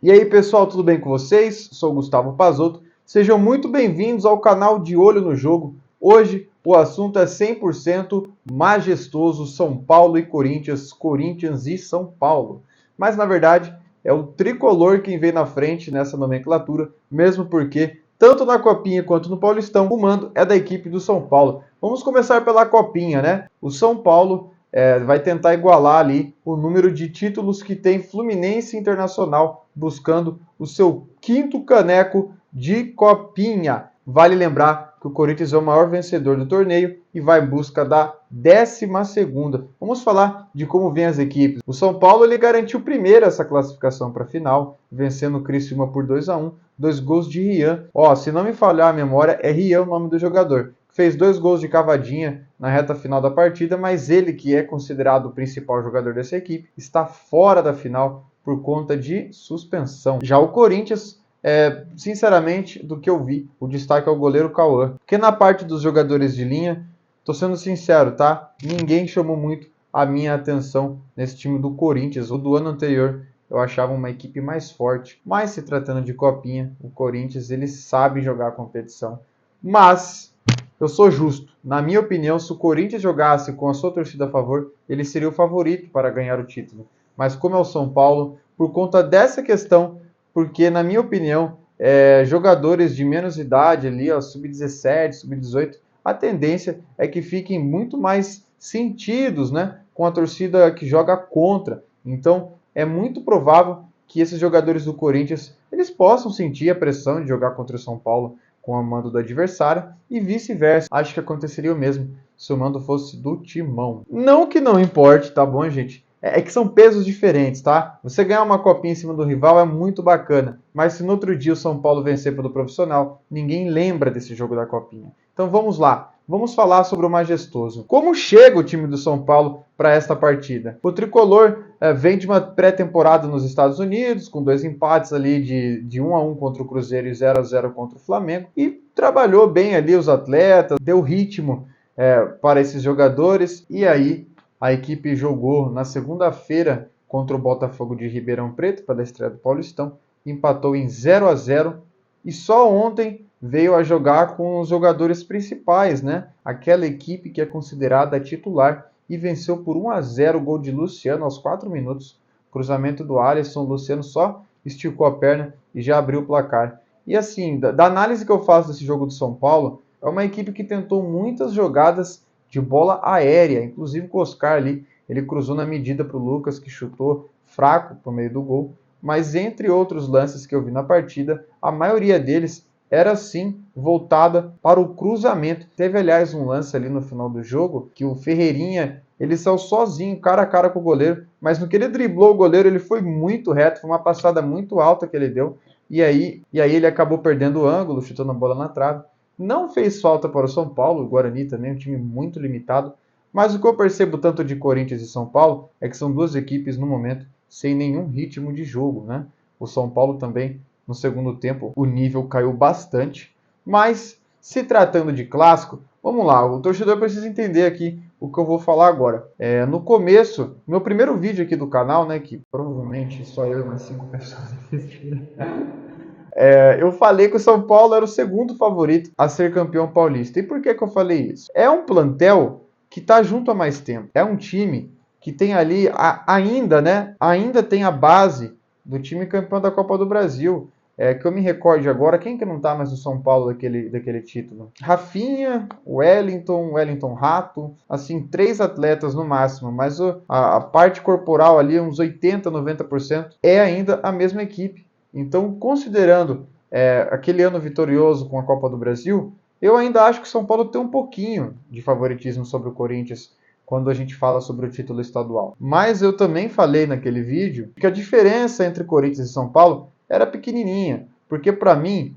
E aí pessoal, tudo bem com vocês? Sou o Gustavo Pazotto. Sejam muito bem-vindos ao canal De Olho no Jogo. Hoje o assunto é 100% majestoso São Paulo e Corinthians, Corinthians e São Paulo. Mas na verdade é o tricolor quem vem na frente nessa nomenclatura, mesmo porque tanto na Copinha quanto no Paulistão o mando é da equipe do São Paulo. Vamos começar pela Copinha, né? O São Paulo vai tentar igualar ali o número de títulos que tem Fluminense Internacional, buscando o seu 5º caneco de Copinha. Vale lembrar que o Corinthians é o maior vencedor do torneio e vai em busca da 12ª. Vamos falar de como vêm as equipes. O São Paulo ele garantiu primeiro essa classificação para a final, vencendo o Criciúma por 2-1, 2 gols de Rian. Se não me falhar a memória, é Rian o nome do jogador. Fez 2 gols de cavadinha na reta final da partida, mas ele, que é considerado o principal jogador dessa equipe, está fora da final por conta de suspensão. Já o Corinthians, sinceramente, do que eu vi, o destaque é o goleiro Cauã. Porque na parte dos jogadores de linha, tô sendo sincero, tá? Ninguém chamou muito a minha atenção nesse time do Corinthians. O do ano anterior eu achava uma equipe mais forte. Mas se tratando de Copinha, o Corinthians ele sabe jogar a competição. Mas eu sou justo. Na minha opinião, se o Corinthians jogasse com a sua torcida a favor, ele seria o favorito para ganhar o título. Mas como é o São Paulo, por conta dessa questão, porque na minha opinião, jogadores de menos idade ali, sub-17, sub-18, a tendência é que fiquem muito mais sentidos, né, com a torcida que joga contra. Então, é muito provável que esses jogadores do Corinthians eles possam sentir a pressão de jogar contra o São Paulo com o mando do adversário e vice-versa. Acho que aconteceria o mesmo se o mando fosse do Timão. Não que não importe, tá bom, gente? É que são pesos diferentes, tá? Você ganhar uma copinha em cima do rival é muito bacana, mas se no outro dia o São Paulo vencer pelo profissional, ninguém lembra desse jogo da copinha. Então vamos lá. Vamos falar sobre o majestoso. Como chega o time do São Paulo para esta partida? O tricolor vem de uma pré-temporada nos Estados Unidos, com 2 empates ali de 1-1 contra o Cruzeiro e 0-0 contra o Flamengo, e trabalhou bem ali os atletas, deu ritmo para esses jogadores, e aí a equipe jogou na segunda-feira contra o Botafogo de Ribeirão Preto, para a estreia do Paulistão, empatou em 0-0, e só ontem veio a jogar com os jogadores principais, né? Aquela equipe que é considerada titular e venceu por 1-0 o gol de Luciano aos 4 minutos. Cruzamento do Alisson, Luciano só esticou a perna e já abriu o placar. E assim, da análise que eu faço desse jogo do São Paulo, é uma equipe que tentou muitas jogadas de bola aérea, inclusive com o Oscar ali, ele cruzou na medida para o Lucas, que chutou fraco por meio do gol. Mas entre outros lances que eu vi na partida, a maioria deles era sim voltada para o cruzamento. Teve, aliás, um lance ali no final do jogo que o Ferreirinha ele saiu sozinho, cara a cara com o goleiro, mas no que ele driblou o goleiro, ele foi muito reto, foi uma passada muito alta que ele deu, e aí ele acabou perdendo o ângulo, chutando a bola na trave. Não fez falta para o São Paulo, o Guarani também, um time muito limitado, mas o que eu percebo tanto de Corinthians e São Paulo é que são duas equipes no momento sem nenhum ritmo de jogo, né? O São Paulo também no segundo tempo o nível caiu bastante, mas se tratando de clássico, vamos lá, o torcedor precisa entender aqui o que eu vou falar agora. No começo, meu primeiro vídeo aqui do canal, né, que provavelmente só eu e umas 5 pessoas assistiram, eu falei que o São Paulo era o segundo favorito a ser campeão paulista. E por que eu falei isso? É um plantel que está junto há mais tempo. É um time que tem ali ainda, né? Ainda tem a base do time campeão da Copa do Brasil. Que eu me recorde agora, quem que não tá mais no São Paulo daquele título? Rafinha, Wellington Rato, assim, 3 atletas no máximo, mas a parte corporal ali, uns 80, 90%, é ainda a mesma equipe. Então, considerando aquele ano vitorioso com a Copa do Brasil, eu ainda acho que o São Paulo tem um pouquinho de favoritismo sobre o Corinthians quando a gente fala sobre o título estadual. Mas eu também falei naquele vídeo que a diferença entre Corinthians e São Paulo era pequenininha, porque para mim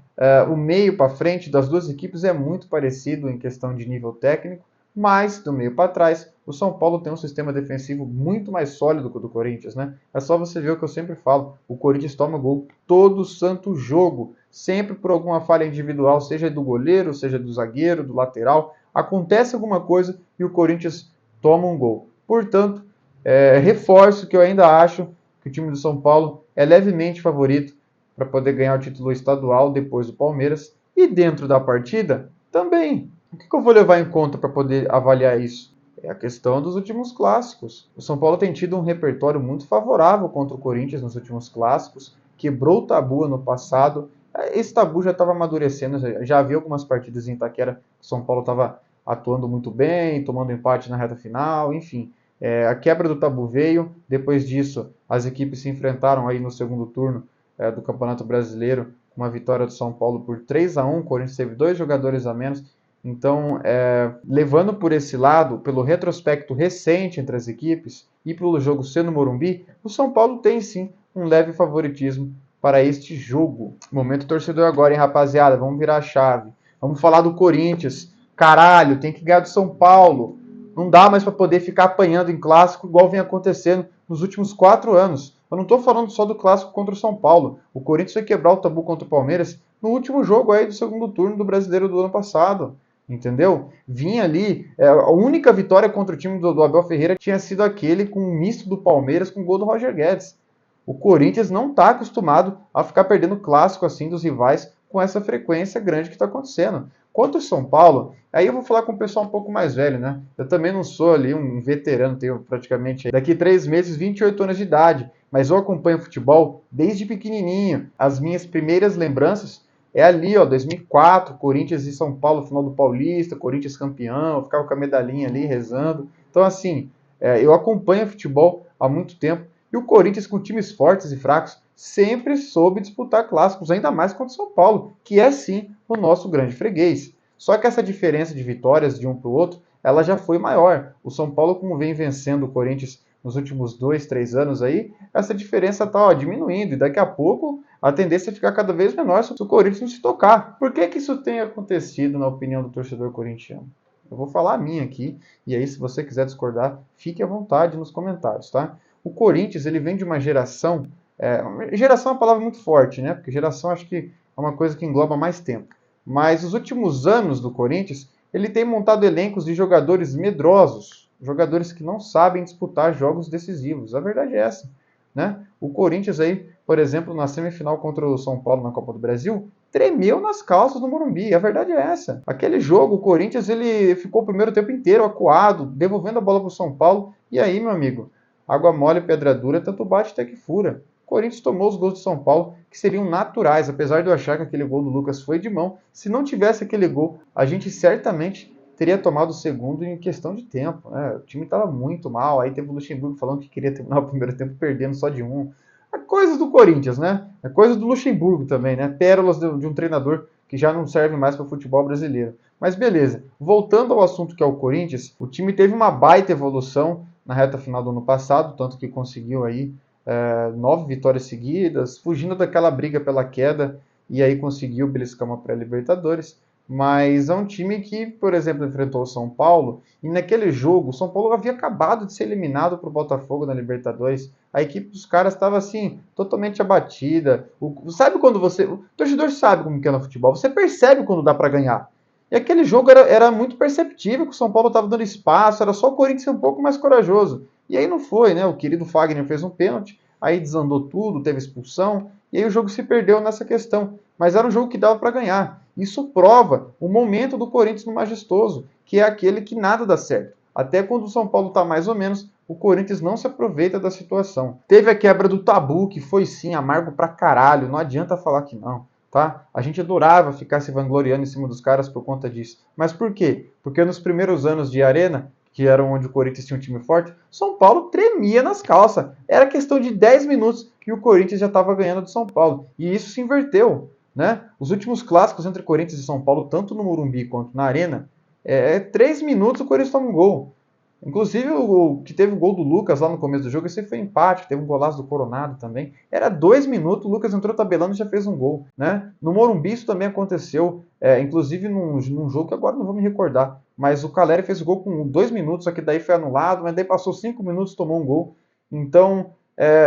o meio para frente das duas equipes é muito parecido em questão de nível técnico, mas do meio para trás o São Paulo tem um sistema defensivo muito mais sólido que o do Corinthians, né? É só você ver o que eu sempre falo, o Corinthians toma gol todo santo jogo, sempre por alguma falha individual, seja do goleiro, seja do zagueiro, do lateral, acontece alguma coisa e o Corinthians toma um gol. Portanto, reforço que eu ainda acho que o time do São Paulo é levemente favorito para poder ganhar o título estadual depois do Palmeiras. E dentro da partida, também. O que eu vou levar em conta para poder avaliar isso? É a questão dos últimos clássicos. O São Paulo tem tido um repertório muito favorável contra o Corinthians nos últimos clássicos, quebrou o tabu ano passado. Esse tabu já estava amadurecendo, já havia algumas partidas em Itaquera que o São Paulo estava atuando muito bem, tomando empate na reta final, enfim. A quebra do tabu veio, depois disso as equipes se enfrentaram aí no segundo turno do Campeonato Brasileiro, com uma vitória do São Paulo por 3-1, o Corinthians teve 2 jogadores a menos. Então, levando por esse lado, pelo retrospecto recente entre as equipes e pelo jogo ser no Morumbi, o São Paulo tem sim um leve favoritismo para este jogo. Momento torcedor agora, hein, rapaziada? Vamos virar a chave. Vamos falar do Corinthians. Caralho, tem que ganhar do São Paulo. Não dá mais para poder ficar apanhando em clássico igual vem acontecendo nos últimos 4 anos. Eu não estou falando só do clássico contra o São Paulo. O Corinthians foi quebrar o tabu contra o Palmeiras no último jogo aí do segundo turno do Brasileiro do ano passado. Entendeu? Vinha ali, a única vitória contra o time do Abel Ferreira tinha sido aquele com um misto do Palmeiras com o gol do Roger Guedes. O Corinthians não está acostumado a ficar perdendo clássico assim dos rivais com essa frequência grande que está acontecendo. Quanto ao São Paulo, aí eu vou falar com o pessoal um pouco mais velho, né? Eu também não sou ali um veterano, tenho praticamente daqui 3 meses 28 anos de idade, mas eu acompanho futebol desde pequenininho. As minhas primeiras lembranças é ali, ó, 2004, Corinthians e São Paulo, final do Paulista, Corinthians campeão, eu ficava com a medalhinha ali rezando. Então, assim, eu acompanho futebol há muito tempo e o Corinthians, com times fortes e fracos, sempre soube disputar clássicos, ainda mais contra o São Paulo, que é sim o nosso grande freguês. Só que essa diferença de vitórias de um para o outro, ela já foi maior. O São Paulo, como vem vencendo o Corinthians nos últimos 2, 3 anos aí, essa diferença está diminuindo e daqui a pouco a tendência é ficar cada vez menor se o Corinthians não se tocar. Por que isso tem acontecido, na opinião do torcedor corintiano? Eu vou falar a minha aqui, e aí se você quiser discordar, fique à vontade nos comentários, tá? O Corinthians, ele vem de uma geração... geração é uma palavra muito forte, né? Porque geração acho que é uma coisa que engloba mais tempo. Mas os últimos anos do Corinthians, ele tem montado elencos de jogadores medrosos, jogadores que não sabem disputar jogos decisivos. A verdade é essa, né? O Corinthians aí, por exemplo, na semifinal contra o São Paulo na Copa do Brasil, tremeu nas calças do Morumbi. A verdade é essa. Aquele jogo, o Corinthians, ele ficou o primeiro tempo inteiro acuado, devolvendo a bola para o São Paulo. E aí, meu amigo, água mole, pedra dura, tanto bate até que fura. O Corinthians tomou os gols do São Paulo, que seriam naturais, apesar de eu achar que aquele gol do Lucas foi de mão. Se não tivesse aquele gol, a gente certamente teria tomado o segundo em questão de tempo. Né? O time estava muito mal, aí teve o Luxemburgo falando que queria terminar o primeiro tempo perdendo só de 1. É coisa do Corinthians, né? É coisa do Luxemburgo também, né? Pérolas de um treinador que já não serve mais para o futebol brasileiro. Mas beleza, voltando ao assunto que é o Corinthians, o time teve uma baita evolução na reta final do ano passado, tanto que conseguiu aí 9 vitórias seguidas, fugindo daquela briga pela queda, e aí conseguiu beliscar uma pré-Libertadores. Mas é um time que, por exemplo, enfrentou o São Paulo, e naquele jogo, o São Paulo havia acabado de ser eliminado para o Botafogo na Libertadores. A equipe dos caras estava, assim, totalmente abatida. Sabe quando você... O torcedor sabe como que é no futebol, você percebe quando dá para ganhar. E aquele jogo era muito perceptível que o São Paulo estava dando espaço, era só o Corinthians ser um pouco mais corajoso. E aí não foi, né? O querido Fagner fez um pênalti, aí desandou tudo, teve expulsão, e aí o jogo se perdeu nessa questão. Mas era um jogo que dava para ganhar. Isso prova o momento do Corinthians no Majestoso, que é aquele que nada dá certo. Até quando o São Paulo está mais ou menos, o Corinthians não se aproveita da situação. Teve a quebra do tabu, que foi sim amargo pra caralho, não adianta falar que não. Tá? A gente adorava ficar se vangloriando em cima dos caras por conta disso. Mas por quê? Porque nos primeiros anos de Arena, que eram onde o Corinthians tinha um time forte, São Paulo tremia nas calças. Era questão de 10 minutos que o Corinthians já estava ganhando do São Paulo. E isso se inverteu. Né? Os últimos clássicos entre Corinthians e São Paulo, tanto no Morumbi quanto na Arena, 3 minutos o Corinthians toma um gol. Inclusive, o que teve o gol do Lucas lá no começo do jogo, esse foi empate, teve um golaço do Coronado também. Era 2 minutos, o Lucas entrou tabelando e já fez um gol. Né? No Morumbi isso também aconteceu, inclusive num jogo que agora não vou me recordar, mas o Caleri fez o gol com 2 minutos, só que daí foi anulado, mas daí passou 5 minutos e tomou um gol. Então,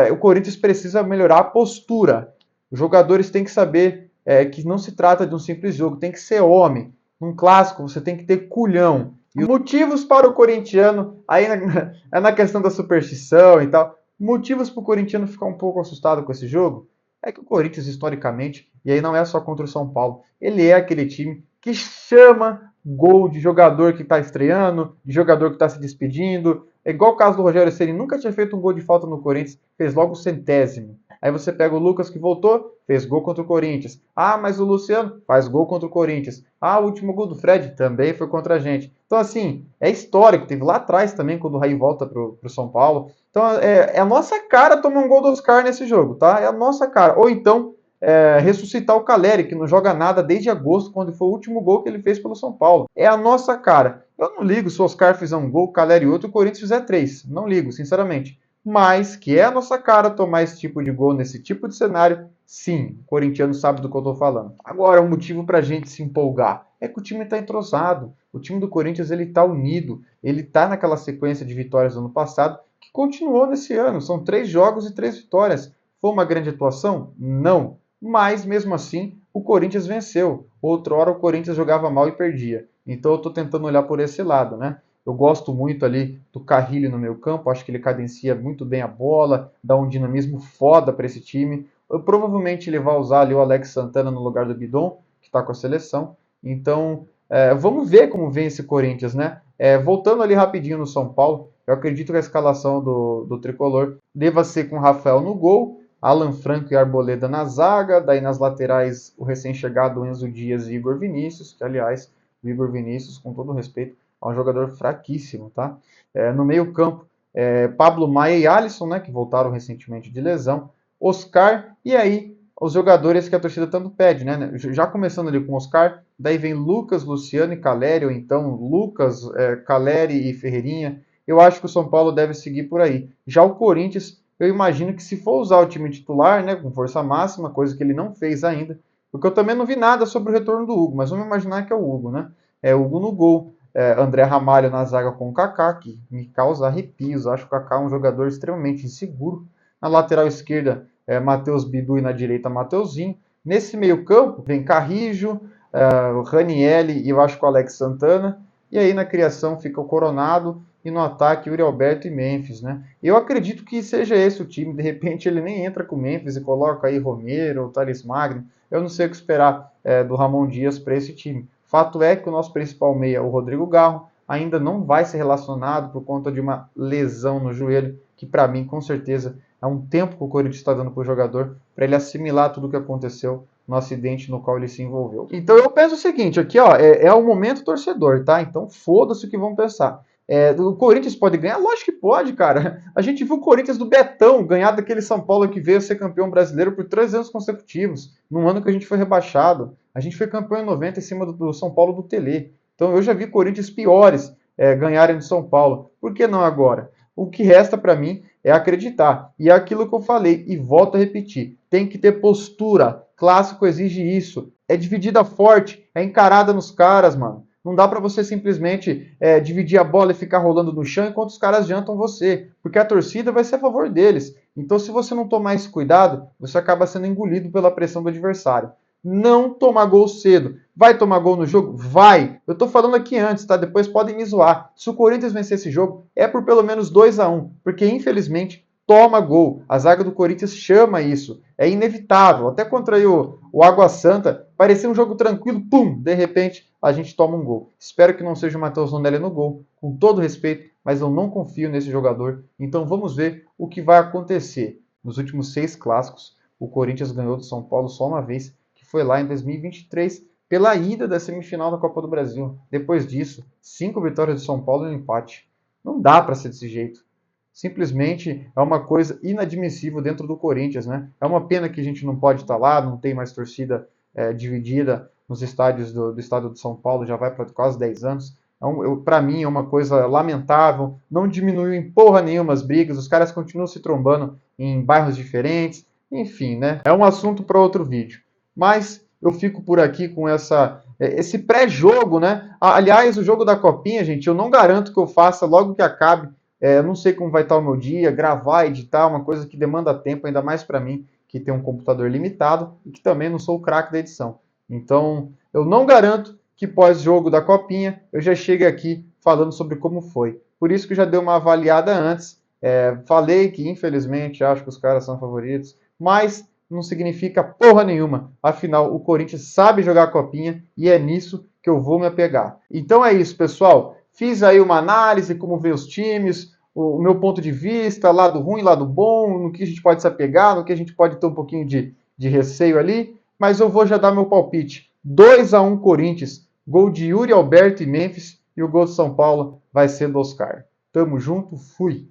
o Corinthians precisa melhorar a postura. Os jogadores têm que saber que não se trata de um simples jogo, tem que ser homem. Num clássico você tem que ter culhão. E os motivos para o corintiano, aí é na questão da superstição e tal, motivos para o corintiano ficar um pouco assustado com esse jogo, É que o Corinthians, historicamente, e aí não é só contra o São Paulo, ele é aquele time que chama gol de jogador que está estreando, de jogador que está se despedindo. É igual o caso do Rogério Ceni, nunca tinha feito um gol de falta no Corinthians, fez logo o 100º. Aí você pega o Lucas que voltou, fez gol contra o Corinthians. Ah, mas o Luciano faz gol contra o Corinthians. Ah, o último gol do Fred também foi contra a gente. Então, assim, é histórico. Teve lá atrás também, quando o Raí volta pro São Paulo. Então, é a nossa cara tomar um gol do Oscar nesse jogo, tá? É a nossa cara. Ou então, ressuscitar o Caleri, que não joga nada desde agosto, quando foi o último gol que ele fez pelo São Paulo. É a nossa cara. Eu não ligo se o Oscar fizer um gol, o Caleri outro, e o Corinthians fizer 3. Não ligo, sinceramente. Mas que é a nossa cara tomar esse tipo de gol nesse tipo de cenário, sim, o corintiano sabe do que eu estou falando. Agora, o motivo para a gente se empolgar é que o time está entrosado. O time do Corinthians ele está unido. Ele está naquela sequência de vitórias do ano passado que continuou nesse ano. São 3 jogos e 3 vitórias. Foi uma grande atuação? Não. Mas, mesmo assim, o Corinthians venceu. Outrora o Corinthians jogava mal e perdia. Então eu estou tentando olhar por esse lado, né? Eu gosto muito ali do Carrilho no meio campo, acho que ele cadencia muito bem a bola, dá um dinamismo foda para esse time. Provavelmente ele vai usar ali o Alex Santana no lugar do Bidon, que está com a seleção. Então, vamos ver como vem esse Corinthians, né? Voltando ali rapidinho no São Paulo, eu acredito que a escalação do Tricolor deva ser com Rafael no gol, Alan Franco e Arboleda na zaga, daí nas laterais o recém-chegado Enzo Dias e Igor Vinícius, que aliás, o Igor Vinícius, com todo respeito, é um jogador fraquíssimo, tá? No meio campo, Pablo Maia e Alisson, né, que voltaram recentemente de lesão, Oscar, e aí os jogadores que a torcida tanto pede, né? Já começando ali com Oscar, daí vem Lucas, Luciano e Caleri, ou então Lucas, Caleri e Ferreirinha. Eu acho que o São Paulo deve seguir por aí. Já o Corinthians, eu imagino que se for usar o time titular, né, com força máxima, coisa que ele não fez ainda, porque eu também não vi nada sobre o retorno do Hugo, mas vamos imaginar que é o Hugo, né? É o Hugo no gol, André Ramalho na zaga com o Kaká, que me causa arrepios. Acho que o Kaká é um jogador extremamente inseguro. Na lateral esquerda, Matheus Bidu e na direita, Mateuzinho. Nesse meio campo, vem Carrijo, o Ranielli e eu acho que o Alex Santana. E aí na criação fica o Coronado e no ataque Yuri Alberto e Memphis, né? Eu acredito que seja esse o time. De repente ele nem entra com o Memphis e coloca aí Romero ou Thales Magno. Eu não sei o que esperar do Ramon Dias para esse time. Fato é que o nosso principal meia, o Rodrigo Garro, ainda não vai ser relacionado por conta de uma lesão no joelho, que para mim, com certeza, é um tempo que o Corinthians está dando para o jogador para ele assimilar tudo o que aconteceu no acidente no qual ele se envolveu. Então eu penso o seguinte, aqui ó, é o momento torcedor, tá? Então foda-se o que vão pensar. O Corinthians pode ganhar? Lógico que pode, cara. A gente viu o Corinthians do Betão ganhar daquele São Paulo que veio ser campeão brasileiro por 3 anos consecutivos, num ano que a gente foi rebaixado. A gente foi campeão em 90 em cima do São Paulo do Tele. Então eu já vi Corinthians piores ganharem do São Paulo. Por que não agora? O que resta para mim é acreditar. E é aquilo que eu falei, e volto a repetir. Tem que ter postura. Clássico exige isso. É dividida forte, é encarada nos caras, mano. Não dá para você simplesmente dividir a bola e ficar rolando no chão enquanto os caras jantam você, porque a torcida vai ser a favor deles. Então, se você não tomar esse cuidado, você acaba sendo engolido pela pressão do adversário. Não tomar gol cedo. Vai tomar gol no jogo? Vai. Eu tô falando aqui antes, tá? Depois podem me zoar. Se o Corinthians vencer esse jogo, é por pelo menos 2-1, porque infelizmente toma gol. A zaga do Corinthians chama isso. É inevitável. Até contra aí o Água Santa, parecia um jogo tranquilo, pum, de repente a gente toma um gol. Espero que não seja o Matheus Rondelli no gol, com todo respeito, mas eu não confio nesse jogador. Então vamos ver o que vai acontecer. Nos últimos 6 clássicos, o Corinthians ganhou do São Paulo só uma vez, que foi lá em 2023, pela ida da semifinal da Copa do Brasil. Depois disso, 5 vitórias do São Paulo e um empate. Não dá para ser desse jeito. Simplesmente é uma coisa inadmissível dentro do Corinthians, né? É uma pena que a gente não pode estar lá, não tem mais torcida dividida nos estádios do estado de São Paulo, já vai para quase 10 anos. Para mim é uma coisa lamentável, não diminuiu em porra nenhuma as brigas, os caras continuam se trombando em bairros diferentes, enfim, né? É um assunto para outro vídeo. Mas eu fico por aqui com esse pré-jogo, né? Aliás, o jogo da Copinha, gente, eu não garanto que eu faça logo que acabe. Eu não sei como vai estar o meu dia, gravar, editar, uma coisa que demanda tempo, ainda mais para mim, que tem um computador limitado e que também não sou o craque da edição. Então, eu não garanto que pós-jogo da Copinha eu já chegue aqui falando sobre como foi. Por isso que eu já dei uma avaliada antes. Falei que, infelizmente, acho que os caras são favoritos, mas não significa porra nenhuma. Afinal, o Corinthians sabe jogar a copinha e é nisso que eu vou me apegar. Então é isso, pessoal. Fiz aí uma análise, como ver os times, o meu ponto de vista, lado ruim, lado bom, no que a gente pode se apegar, no que a gente pode ter um pouquinho de receio ali. Mas eu vou já dar meu palpite. 2-1 Corinthians, gol de Yuri Alberto e Memphis, e o gol de São Paulo vai ser do Oscar. Tamo junto, fui!